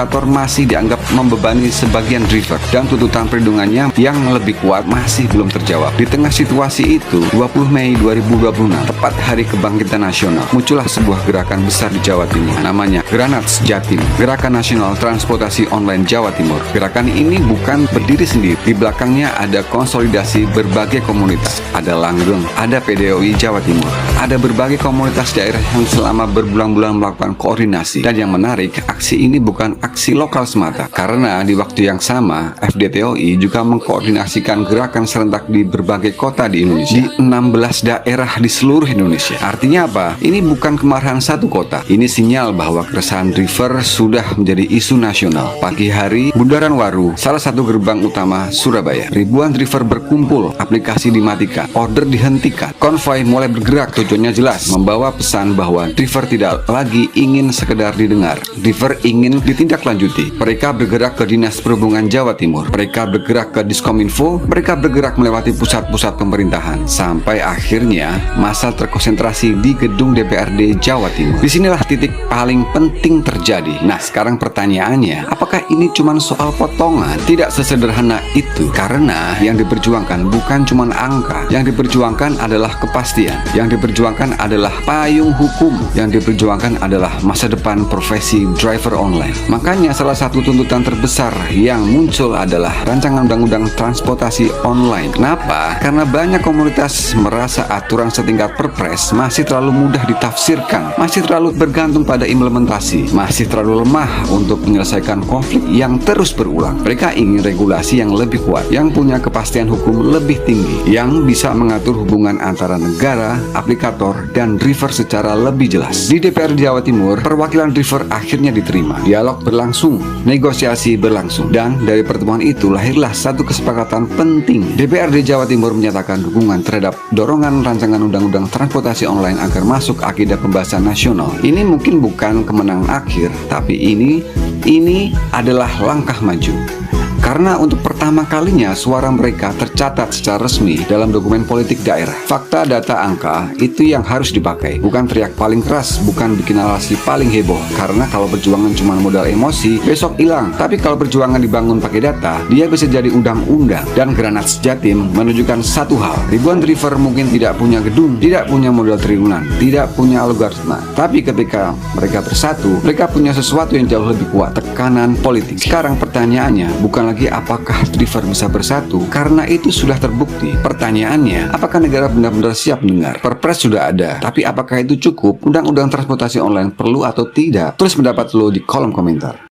aplikator masih dianggap membebani sebagian driver, dan tuntutan perlindungannya yang lebih kuat masih belum terjawab. Di tengah situasi itu, 20 Mei 2026, tepat hari kebangkitan nasional, muncullah sebuah gerakan besar di Jawa Timur, namanya Granats Jatim, Gerakan Nasional Transportasi Online Jawa Timur. Gerakan ini bukan berdiri sendiri, di belakangnya ada konsolidasi berbagai komunitas, ada Langgeng, ada PDOI Jawa Timur, ada berbagai komunitas daerah yang selama berbulan-bulan melakukan koordinasi. Dan yang menarik, aksi ini bukan aksi lokal semata, karena di waktu yang sama FDTOI juga mengkoordinasikan gerakan serentak di berbagai kota di Indonesia, di 16 daerah di seluruh Indonesia. Artinya apa? Ini bukan kemarahan satu kota, ini sinyal bahwa keresahan driver sudah menjadi isu nasional. Pagi hari, Bundaran Waru, salah satu gerbang utama Surabaya, ribuan driver berkumpul, aplikasi dimatikan, order dihentikan, konvoi mulai bergerak. Tujuannya jelas, membawa pesan bahwa driver tidak lagi ingin sekedar didengar, driver ingin ditindaklanjuti. Mereka bergerak ke Dinas Perhubungan Jawa Timur, mereka bergerak ke Diskominfo, mereka bergerak melewati pusat-pusat pemerintahan, sampai akhirnya massa terkonsentrasi di gedung DPRD Jawa Timur. Disinilah titik paling penting terjadi. Nah, sekarang pertanyaannya, apakah ini cuma soal potongan? Tidak sesederhana itu, karena yang diperjuangkan bukan cuma angka, yang diperjuangkan adalah kepastian, yang diperjuangkan adalah payung hukum, yang diperjuangkan adalah masa depan profesi driver online. Makanya salah satu tuntutan terbesar yang muncul adalah rancangan undang-undang transportasi online. Kenapa? Karena banyak komunitas merasa aturan setingkat perpres masih terlalu mudah ditafsirkan, masih terlalu bergantung pada implementasi, masih terlalu lemah untuk menyelesaikan konflik yang terus berulang. Mereka ingin regulasi yang lebih kuat, yang punya kepastian hukum lebih tinggi, yang bisa mengatur hubungan antara negara, aplikator, dan driver secara lebih jelas. Di DPR Jawa Timur, perwakilan driver akhirnya diterima, dialog berlangsung, negosiasi berlangsung, dan dari pertemuan itu lahirlah satu kesepakatan penting. DPRD Jawa Timur menyatakan dukungan terhadap dorongan rancangan undang-undang transportasi online agar masuk agenda pembahasan nasional. Ini mungkin bukan kemenangan akhir, tapi ini adalah langkah maju. Karena untuk pertama kalinya suara mereka tercatat secara resmi dalam dokumen politik daerah. Fakta, data, angka itu yang harus dipakai, bukan teriak paling keras, bukan bikin narasi paling heboh. Karena kalau perjuangan cuma modal emosi, besok hilang. Tapi kalau perjuangan dibangun pakai data, dia bisa jadi undang-undang. Dan Granats Jatim menunjukkan satu hal, ribuan driver mungkin tidak punya gedung, tidak punya modal triliunan, tidak punya algoritma, tapi ketika mereka bersatu, mereka punya sesuatu yang jauh lebih kuat, tekanan politik. Sekarang pertanyaannya bukan lagi apakah driver bisa bersatu, karena itu sudah terbukti. Pertanyaannya, apakah negara benar-benar siap mendengar? Perpres sudah ada, tapi apakah itu cukup? Undang-undang transportasi online perlu atau tidak? Tulis pendapat lo di kolom komentar.